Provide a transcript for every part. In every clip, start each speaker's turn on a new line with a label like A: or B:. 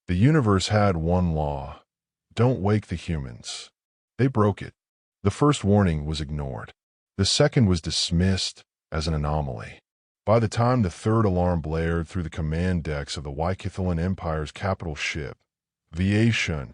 A: The universe had one law: don't wake the humans. They broke it. The first warning was ignored. The second was dismissed as an anomaly. By the time the third alarm blared through the command decks of the Yk'thulan Empire's capital ship, Viation,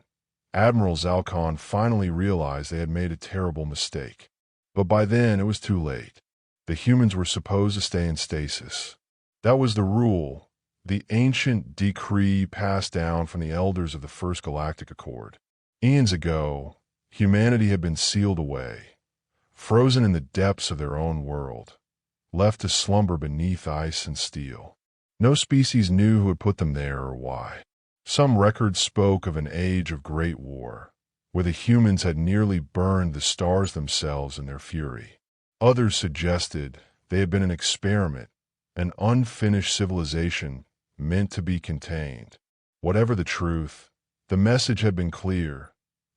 A: Admiral Zalcon finally realized they had made a terrible mistake. But by then it was too late. The humans were supposed to stay in stasis. That was the rule, the ancient decree passed down from the elders of the First Galactic Accord. Eons ago, humanity had been sealed away, frozen in the depths of their own world, left to slumber beneath ice and steel. No species knew who had put them there or why. Some records spoke of an age of great war, where the humans had nearly burned the stars themselves in their fury. Others suggested they had been an experiment, an unfinished civilization meant to be contained. Whatever the truth, the message had been clear: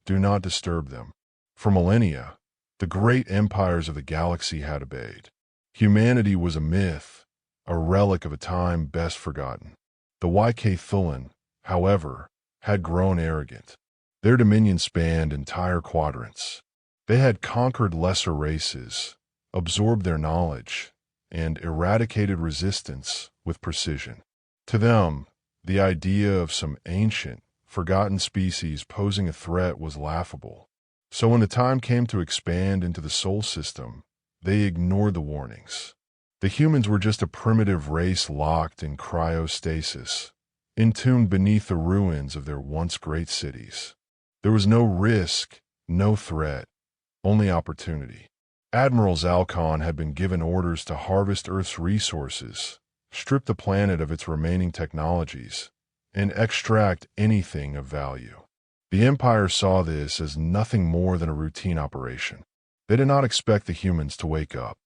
A: do not disturb them. For millennia, the great empires of the galaxy had obeyed. Humanity was a myth, a relic of a time best forgotten. The Yk'thulan, however, had grown arrogant. Their dominion spanned entire quadrants. They had conquered lesser races, absorbed their knowledge, and eradicated resistance with precision. To them, the idea of some ancient, forgotten species posing a threat was laughable. So when the time came to expand into the Sol system, they ignored the warnings. The humans were just a primitive race locked in cryostasis, entombed beneath the ruins of their once great cities. There was no risk, no threat, only opportunity. Admiral Zalcon had been given orders to harvest Earth's resources, strip the planet of its remaining technologies, and extract anything of value. The Empire saw this as nothing more than a routine operation. They did not expect the humans to wake up,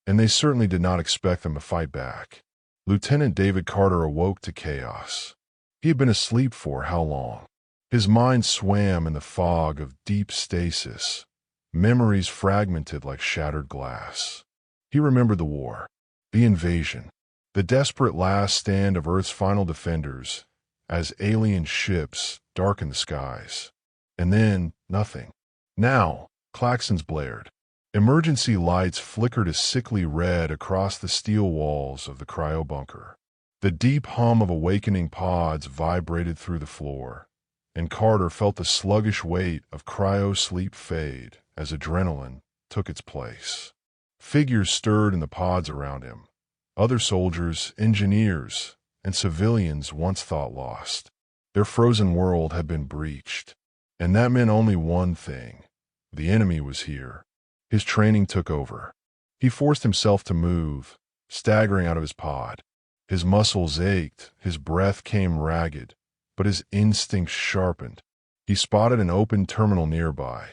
A: and they certainly did not expect them to fight back. Lieutenant David Carter awoke to chaos. He had been asleep for how long? His mind swam in the fog of deep stasis, memories fragmented like shattered glass. He remembered the war, the invasion, the desperate last stand of Earth's final defenders as alien ships darkened the skies. And then, nothing. Now, klaxons blared. Emergency lights flickered a sickly red across the steel walls of the cryo-bunker. The deep hum of awakening pods vibrated through the floor, and Carter felt the sluggish weight of cryo-sleep fade as adrenaline took its place. Figures stirred in the pods around him. Other soldiers, engineers, and civilians once thought lost. Their frozen world had been breached, and that meant only one thing: the enemy was here. His training took over. He forced himself to move, staggering out of his pod. His muscles ached, his breath came ragged, but his instincts sharpened. He spotted an open terminal nearby,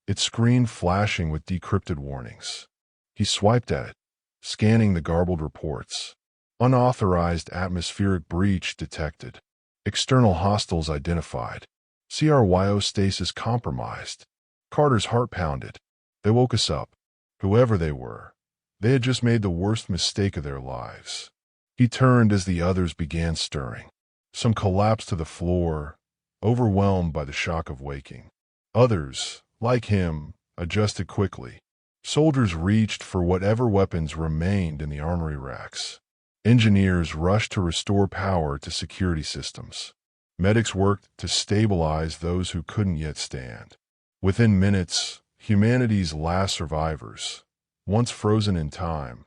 A: its screen flashing with decrypted warnings. He swiped at it, scanning the garbled reports. Unauthorized atmospheric breach detected. External hostiles identified. Cryostasis compromised. Carter's heart pounded. They woke us up. Whoever they were, they had just made the worst mistake of their lives. He turned as the others began stirring. Some collapsed to the floor, overwhelmed by the shock of waking. Others, like him, adjusted quickly. Soldiers reached for whatever weapons remained in the armory racks. Engineers rushed to restore power to security systems. Medics worked to stabilize those who couldn't yet stand. Within minutes, humanity's last survivors, once frozen in time,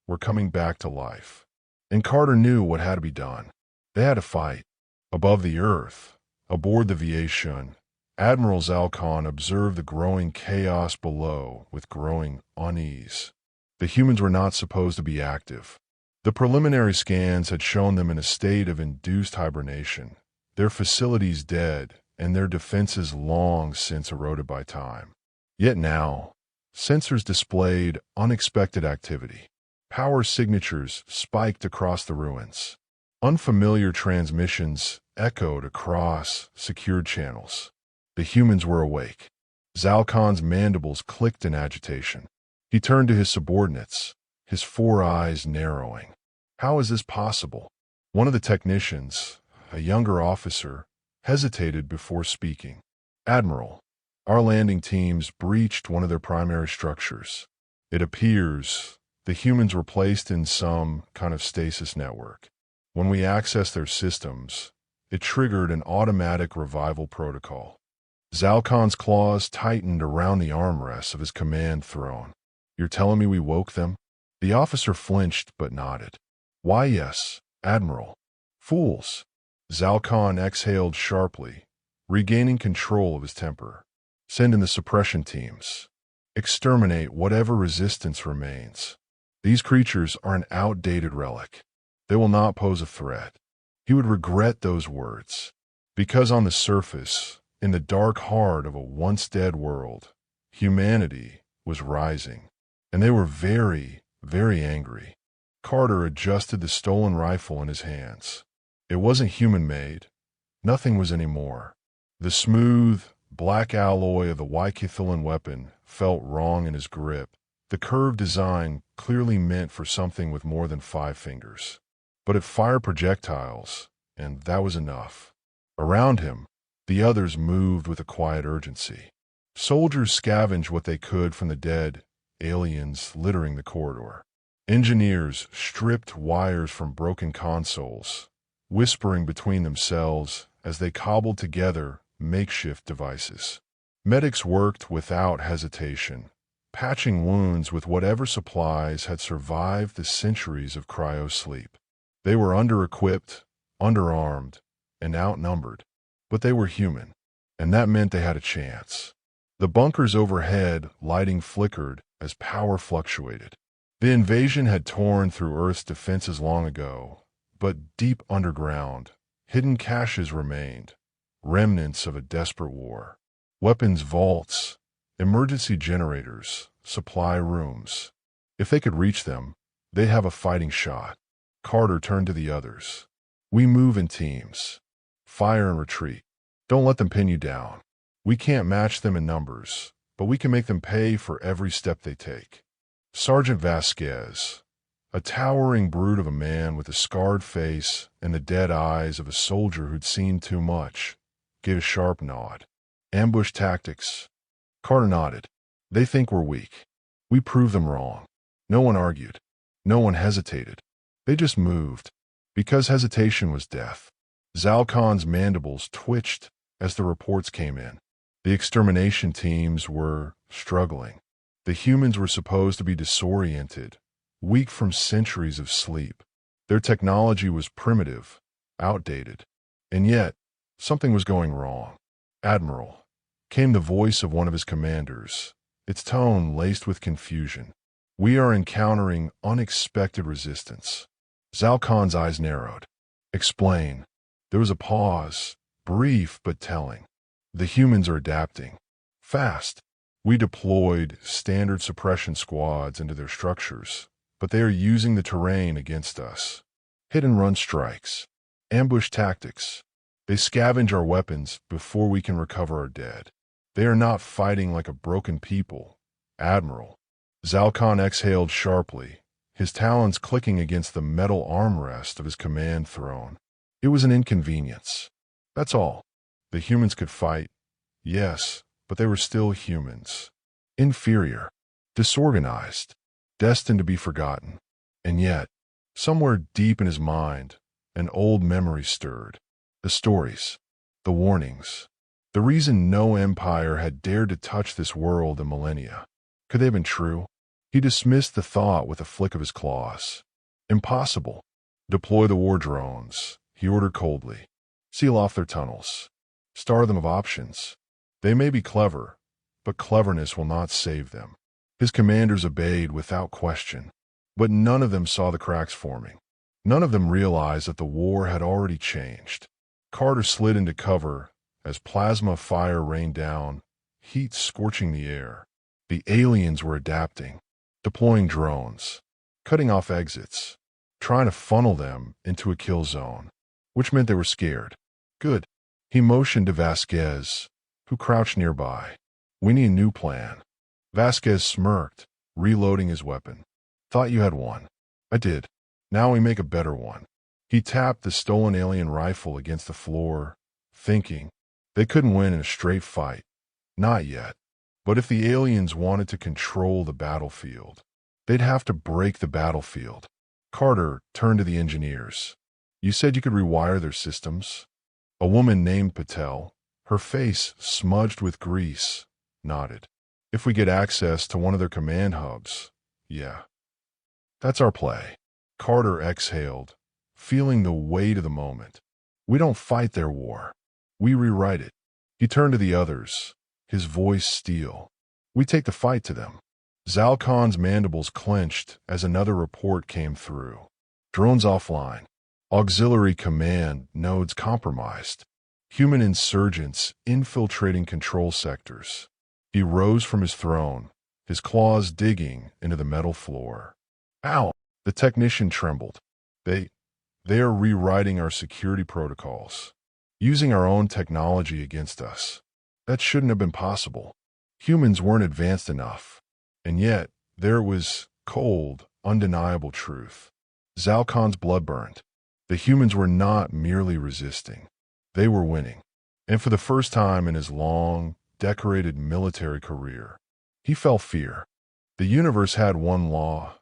A: were coming back to life. And Carter knew what had to be done. They had to fight. Above the earth, aboard the Viation, Admiral Zalcon observed the growing chaos below with growing unease. The humans were not supposed to be active. The preliminary scans had shown them in a state of induced hibernation, their facilities dead, and their defenses long since eroded by time. Yet now, sensors displayed unexpected activity. Power signatures spiked across the ruins. Unfamiliar transmissions echoed across secured channels. The humans were awake. Zalcon's mandibles clicked in agitation. He turned to his subordinates, his four eyes narrowing. How is this possible? One of the technicians, a younger officer, hesitated before speaking. "Admiral, our landing teams breached one of their primary structures. It appears the humans were placed in some kind of stasis network. When we accessed their systems, it triggered an automatic revival protocol." Zalcon's claws tightened around the armrests of his command throne. "You're telling me we woke them?" The officer flinched but nodded. "Why, yes, Admiral." "Fools." Zalcon exhaled sharply, regaining control of his temper. "Send in the suppression teams. Exterminate whatever resistance remains. These creatures are an outdated relic. They will not pose a threat." He would regret those words, because on the surface, in the dark heart of a once-dead world, humanity was rising, and they were very, very angry. Carter adjusted the stolen rifle in his hands. It wasn't human-made. Nothing was anymore. The smooth, black alloy of the Yk'thulan weapon felt wrong in his grip, the curved design clearly meant for something with more than 5 fingers. But it fired projectiles, and that was enough. Around him, the others moved with a quiet urgency. Soldiers scavenged what they could from the dead aliens littering the corridor. Engineers stripped wires from broken consoles, whispering between themselves as they cobbled together makeshift devices. Medics worked without hesitation, patching wounds with whatever supplies had survived the centuries of cryo-sleep. They were under-equipped, underarmed, and outnumbered, but they were human, and that meant they had a chance. The bunkers overhead lighting flickered as power fluctuated. The invasion had torn through Earth's defenses long ago, but deep underground, hidden caches remained, remnants of a desperate war. Weapons vaults, emergency generators, supply rooms. If they could reach them, they'd have a fighting shot. Carter turned to the others. "We move in teams. Fire and retreat. Don't let them pin you down. We can't match them in numbers, but we can make them pay for every step they take." Sergeant Vasquez, a towering brute of a man with a scarred face and the dead eyes of a soldier who'd seen too much, gave a sharp nod. "Ambush tactics." Carter nodded. "They think we're weak. We prove them wrong." No one argued. No one hesitated. They just moved, because hesitation was death. Zalcon's mandibles twitched as the reports came in. The extermination teams were struggling. The humans were supposed to be disoriented, weak from centuries of sleep. Their technology was primitive, outdated. And yet, something was going wrong. "Admiral," came the voice of one of his commanders, its tone laced with confusion. "We are encountering unexpected resistance." Zalcon's eyes narrowed. "Explain." There was a pause, brief but telling. "The humans are adapting. Fast. We deployed standard suppression squads into their structures, but they are using the terrain against us. Hit-and-run strikes. Ambush tactics. They scavenge our weapons before we can recover our dead. They are not fighting like a broken people, Admiral." Zalcon exhaled sharply, his talons clicking against the metal armrest of his command throne. "It was an inconvenience. That's all. The humans could fight, yes, but they were still humans. Inferior, disorganized, destined to be forgotten. And yet, somewhere deep in his mind, an old memory stirred. The stories, the warnings, the reason no empire had dared to touch this world in millennia. Could they have been true? He dismissed the thought with a flick of his claws. "Impossible. Deploy the war drones," he ordered coldly. "Seal off their tunnels. Starve them of options. They may be clever, but cleverness will not save them." His commanders obeyed without question, but none of them saw the cracks forming. None of them realized that the war had already changed. Carter slid into cover as plasma fire rained down, heat scorching the air. The aliens were adapting, deploying drones, cutting off exits, trying to funnel them into a kill zone, which meant they were scared. "Good." He motioned to Vasquez, who crouched nearby. "We need a new plan." Vasquez smirked, reloading his weapon. "Thought you had one." "I did. Now we make a better one." He tapped the stolen alien rifle against the floor, thinking they couldn't win in a straight fight. Not yet. But if the aliens wanted to control the battlefield, they'd have to break the battlefield. Carter turned to the engineers. You said you could rewire their systems? A woman named Patel, her face smudged with grease, nodded. If we get access to one of their command hubs, yeah. That's our play. Carter exhaled, feeling the weight of the moment. We don't fight their war. We rewrite it. He turned to the others, his voice steel. We take the fight to them. Zal Khan's mandibles clenched as another report came through. Drones offline. Auxiliary command nodes compromised. Human insurgents infiltrating control sectors. He rose from his throne, his claws digging into the metal floor. Ow! The technician trembled. They are rewriting our security protocols, using our own technology against us. That shouldn't have been possible. Humans weren't advanced enough. And yet, there it was, cold, undeniable truth. Zal Khan's blood burned. The humans were not merely resisting. They were winning. And for the first time in his long, decorated military career, he felt fear. The universe had one law.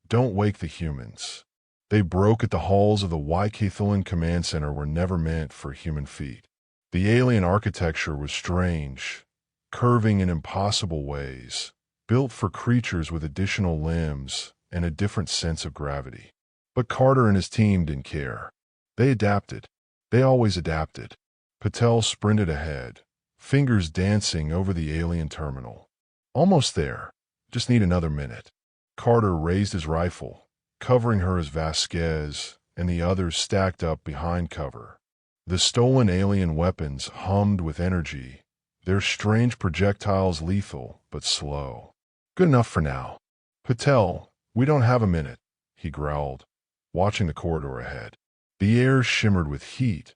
A: Don't wake the humans. They broke at the halls of the Yk'thulan Command Center were never meant for human feet. The alien architecture was strange, curving in impossible ways, built for creatures with additional limbs and a different sense of gravity. But Carter and his team didn't care. They adapted. They always adapted. Patel sprinted ahead, fingers dancing over the alien terminal. Almost there. Just need another minute. Carter raised his rifle, covering her as Vasquez and the others stacked up behind cover. The stolen alien weapons hummed with energy, their strange projectiles lethal but slow. Good enough for now. Patel, we don't have a minute, he growled, watching the corridor ahead. The air shimmered with heat.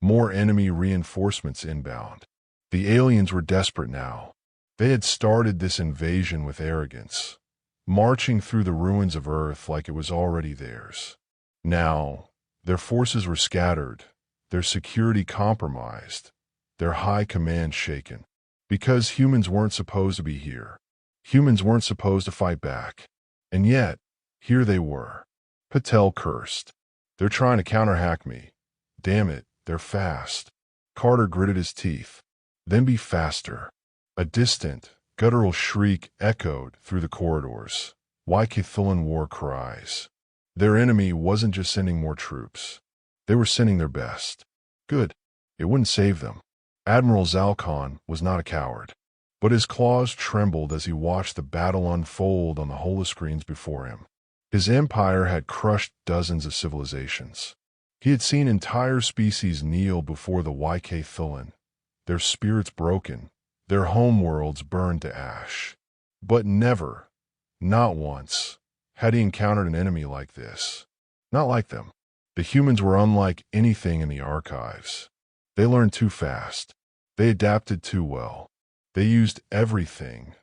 A: More enemy reinforcements inbound. The aliens were desperate now. They had started this invasion with arrogance, marching through the ruins of Earth like it was already theirs. Now, their forces were scattered, their security compromised, their high command shaken. Because humans weren't supposed to be here. Humans weren't supposed to fight back. And yet, here they were. Patel cursed. They're trying to counterhack me. Damn it, they're fast. Carter gritted his teeth. Then be faster. A distant, guttural shriek echoed through the corridors. Yk'thulan war cries. Their enemy wasn't just sending more troops. They were sending their best. Good. It wouldn't save them. Admiral Zal Khan was not a coward. But his claws trembled as he watched the battle unfold on the holoscreens before him. His empire had crushed dozens of civilizations. He had seen entire species kneel before the Yk'thulan, their spirits broken, their homeworlds burned to ash. But never, not once, had he encountered an enemy like this. Not like them. The humans were unlike anything in the archives. They learned too fast. They adapted too well. They used everything,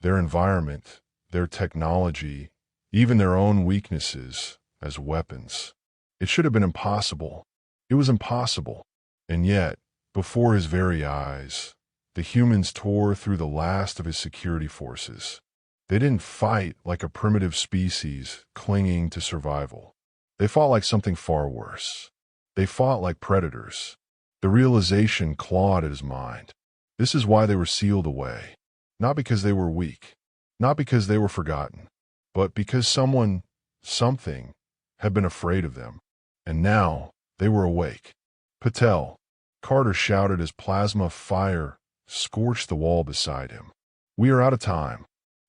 A: their environment, their technology, even their own weaknesses, as weapons. It should have been impossible. It was impossible. And yet, before his very eyes, the humans tore through the last of his security forces. They didn't fight like a primitive species clinging to survival. They fought like something far worse. They fought like predators. The realization clawed at his mind. This is why they were sealed away. Not because they were weak. Not because they were forgotten. But because someone, something, had been afraid of them. And now, they were awake. Patel, Carter shouted as plasma fire scorched the wall beside him. We are out of time.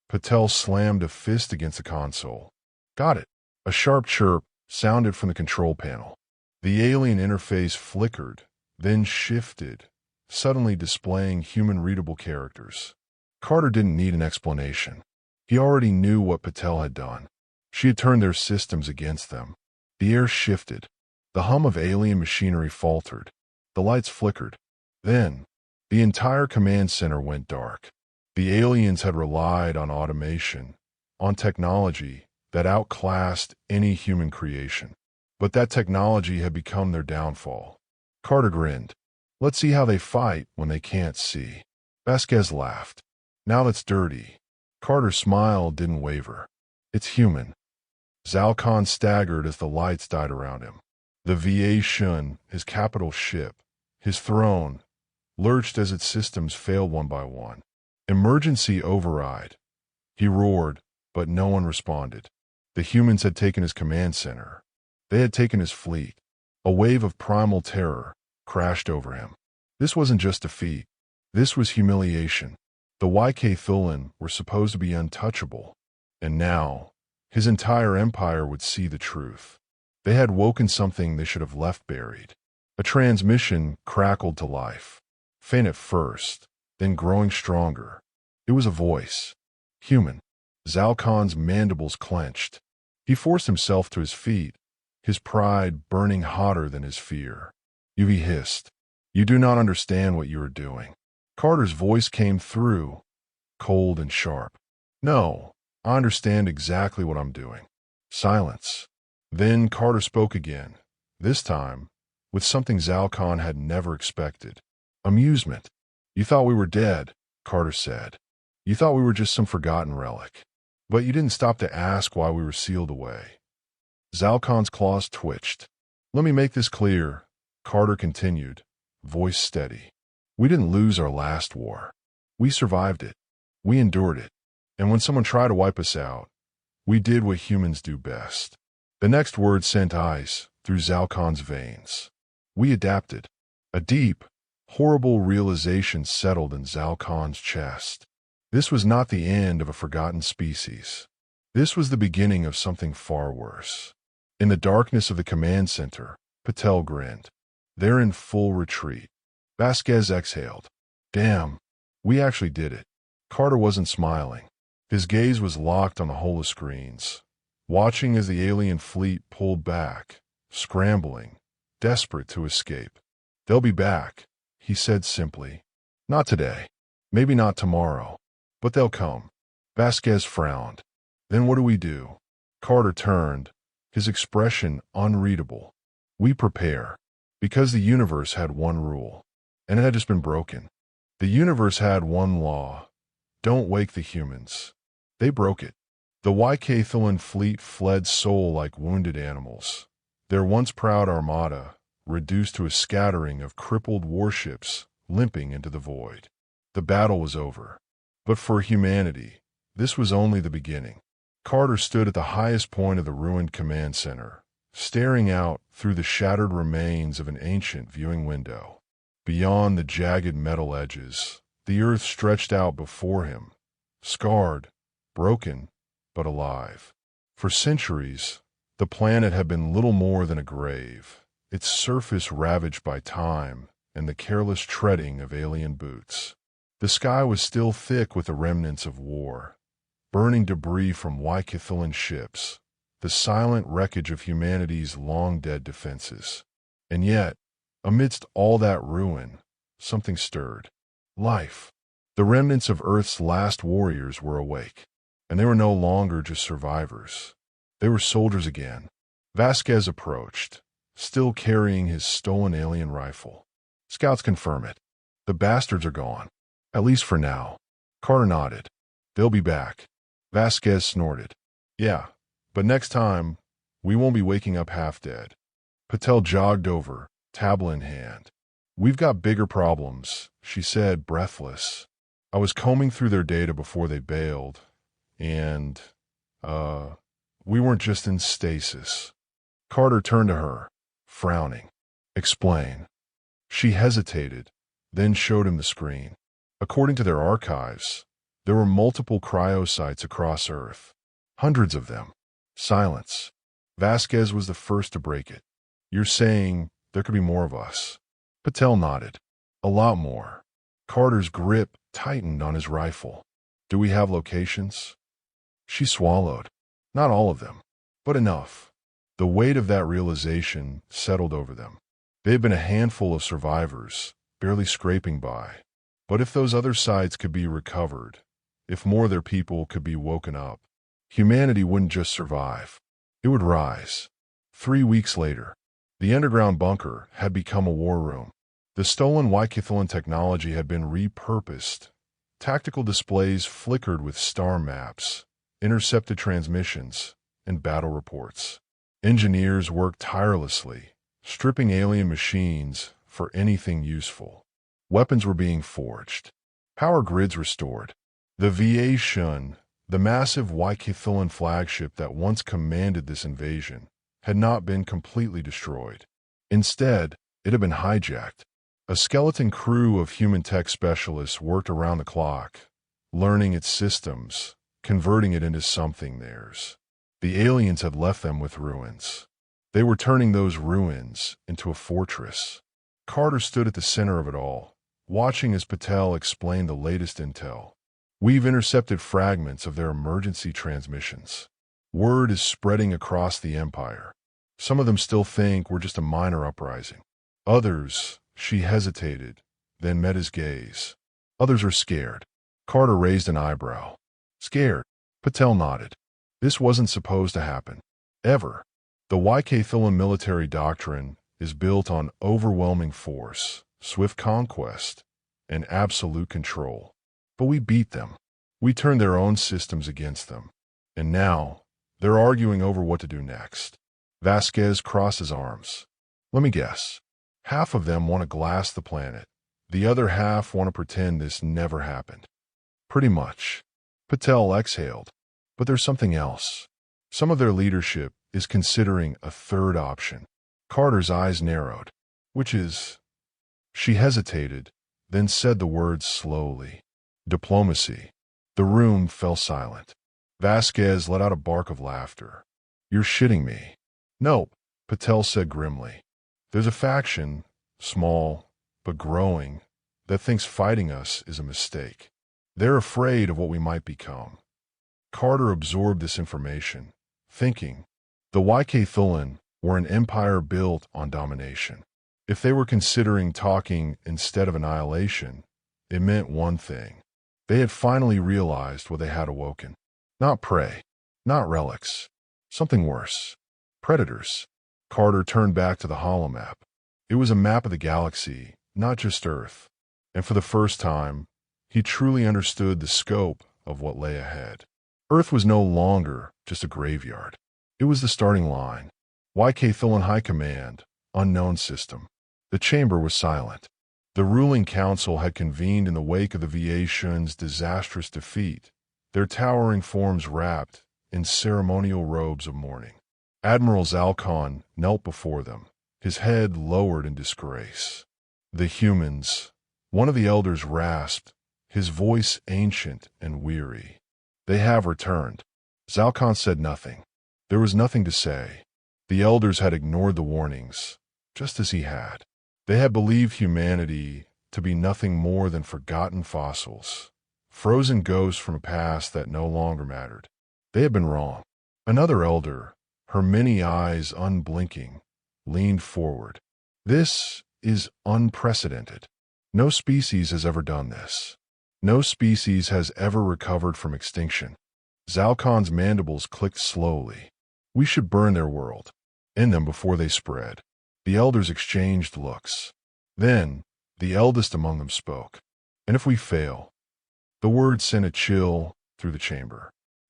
A: Patel slammed a fist against the console. Got it. A sharp chirp sounded from the control panel. The alien interface flickered, then shifted, suddenly displaying human-readable characters. Carter didn't need an explanation. He already knew what Patel had done. She had turned their systems against them. The air shifted. The hum of alien machinery faltered. The lights flickered. Then, the entire command center went dark. The aliens had relied on automation, on technology that outclassed any human creation. But that technology had become their downfall. Carter grinned. Let's see how they fight when they can't see. Vasquez laughed. Now that's dirty. Carter's smile didn't waver. It's human. Zhao Khan staggered as the lights died around him. The VA Shun, his capital ship, his throne, lurched as its systems failed one by one. Emergency override. He roared, but no one responded. The humans had taken his command center. They had taken his fleet. A wave of primal terror crashed over him. This wasn't just defeat. This was humiliation. The Yk'thulan were supposed to be untouchable. And now, his entire empire would see the truth. They had woken something they should have left buried. A transmission crackled to life. Faint at first, then growing stronger. It was a voice. Human. Zhao Khan's mandibles clenched. He forced himself to his feet, his pride burning hotter than his fear. He hissed. You do not understand what you are doing. Carter's voice came through, cold and sharp. No, I understand exactly what I'm doing. Silence. Then Carter spoke again, this time with something Zhao Khan had never expected. Amusement. You thought we were dead, Carter said. You thought we were just some forgotten relic. But you didn't stop to ask why we were sealed away. Zhao Khan's claws twitched. Let me make this clear, Carter continued, voice steady. We didn't lose our last war. We survived it. We endured it. And when someone tried to wipe us out, we did what humans do best. The next word sent ice through Zhao Khan's veins. We adapted. A deep, horrible realization settled in Zhao Khan's chest. This was not the end of a forgotten species. This was the beginning of something far worse. In the darkness of the command center, Patel grinned. They're in full retreat. Vasquez exhaled. Damn, we actually did it. Carter wasn't smiling. His gaze was locked on the holoscreens, watching as the alien fleet pulled back, scrambling, desperate to escape. They'll be back, he said simply. Not today. Maybe not tomorrow. But they'll come. Vasquez frowned. Then what do we do? Carter turned, his expression unreadable. We prepare. Because the universe had one rule, and it had just been broken. The universe had one law. Don't wake the humans. They broke it. The Yk'thulan fleet fled soul like wounded animals. Their once proud armada, reduced to a scattering of crippled warships, limping into the void. The battle was over. But for humanity, this was only the beginning. Carter stood at the highest point of the ruined command center, staring out through the shattered remains of an ancient viewing window. Beyond the jagged metal edges, the earth stretched out before him, scarred, broken, but alive. For centuries, the planet had been little more than a grave, its surface ravaged by time and the careless treading of alien boots. The sky was still thick with the remnants of war, burning debris from Yk'thulan ships, the silent wreckage of humanity's long-dead defenses. And yet, amidst all that ruin, something stirred. Life. The remnants of Earth's last warriors were awake, and they were no longer just survivors. They were soldiers again. Vasquez approached, still carrying his stolen alien rifle. Scouts confirm it. The bastards are gone. At least for now. Carter nodded. They'll be back. Vasquez snorted. Yeah, but next time, we won't be waking up half dead. Patel jogged over, tablet in hand. We've got bigger problems, she said, breathless. I was combing through their data before they bailed, and, we weren't just in stasis. Carter turned to her, frowning. Explain. She hesitated, then showed him the screen. According to their archives, there were multiple cryosites across Earth. Hundreds of them. Silence. Vasquez was the first to break it. You're saying there could be more of us? Patel nodded. A lot more. Carter's grip tightened on his rifle. Do we have locations? She swallowed. Not all of them, but enough. The weight of that realization settled over them. They had been a handful of survivors, barely scraping by. But if those other sites could be recovered, if more of their people could be woken up, humanity wouldn't just survive. It would rise. 3 weeks later, the underground bunker had become a war room. The stolen Yk'thulan technology had been repurposed. Tactical displays flickered with star maps, intercepted transmissions, and battle reports. Engineers worked tirelessly, stripping alien machines for anything useful. Weapons were being forged. Power grids restored. The Shun, the massive Yk'thulan flagship that once commanded this invasion, had not been completely destroyed. Instead, it had been hijacked. A skeleton crew of human tech specialists worked around the clock, learning its systems, converting it into something theirs. The aliens had left them with ruins. They were turning those ruins into a fortress. Carter stood at the center of it all, watching as Patel explained the latest intel. We've intercepted fragments of their emergency transmissions. Word is spreading across the Empire. Some of them still think we're just a minor uprising. Others, she hesitated, then met his gaze. Others are scared. Carter raised an eyebrow. Scared? Patel nodded. This wasn't supposed to happen. Ever. The Yk'thulan military doctrine is built on overwhelming force, swift conquest, and absolute control. But we beat them. We turned their own systems against them. And now, they're arguing over what to do next. Vasquez crossed his arms. Let me guess. Half of them want to glass the planet. The other half want to pretend this never happened. Pretty much. Patel exhaled. But there's something else. Some of their leadership is considering a third option. Carter's eyes narrowed. Which is? She hesitated, then said the words slowly. Diplomacy. The room fell silent. Vasquez let out a bark of laughter. You're shitting me. Nope, Patel said grimly. There's a faction, small, but growing, that thinks fighting us is a mistake. They're afraid of what we might become. Carter absorbed this information, thinking, the Yk'thulan were an empire built on domination. If they were considering talking instead of annihilation, it meant one thing. They had finally realized what they had awoken. Not prey, not relics, something worse. Predators. Carter turned back to the holomap. It was a map of the galaxy, not just Earth. And for the first time, he truly understood the scope of what lay ahead. Earth was no longer just a graveyard. It was the starting line. Yk'thulan High Command, unknown system. The chamber was silent. The ruling council had convened in the wake of the Shun's disastrous defeat, their towering forms wrapped in ceremonial robes of mourning. Admiral Zalcon knelt before them, his head lowered in disgrace. The humans, one of the elders rasped, his voice ancient and weary. They have returned. Zalcon said nothing. There was nothing to say. The elders had ignored the warnings, just as he had. They had believed humanity to be nothing more than forgotten fossils, frozen ghosts from a past that no longer mattered. They had been wrong. Another elder, her many eyes unblinking, leaned forward. This is unprecedented. No species has ever done this. No species has ever recovered from extinction. Zalcon's mandibles clicked slowly. We should burn their world, end them before they spread. The elders exchanged looks. Then, the eldest among them spoke. And if we fail? The word sent a chill through the chamber.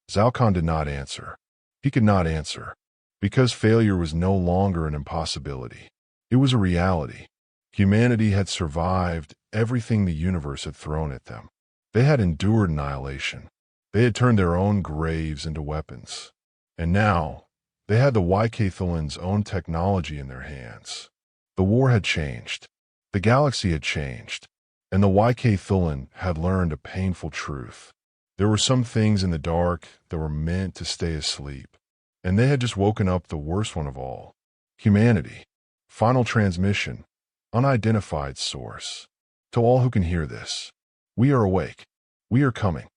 A: Zalcon did not answer. He could not answer, because failure was no longer an impossibility. It was a reality. Humanity had survived everything the universe had thrown at them. They had endured annihilation. They had turned their own graves into weapons. And now, they had the Yk'thulan's own technology in their hands. The war had changed. The galaxy had changed. And the Yk'thulan had learned a painful truth. There were some things in the dark that were meant to stay asleep. And they had just woken up the worst one of all. Humanity. Final transmission. Unidentified source. To all who can hear this, we are awake. We are coming.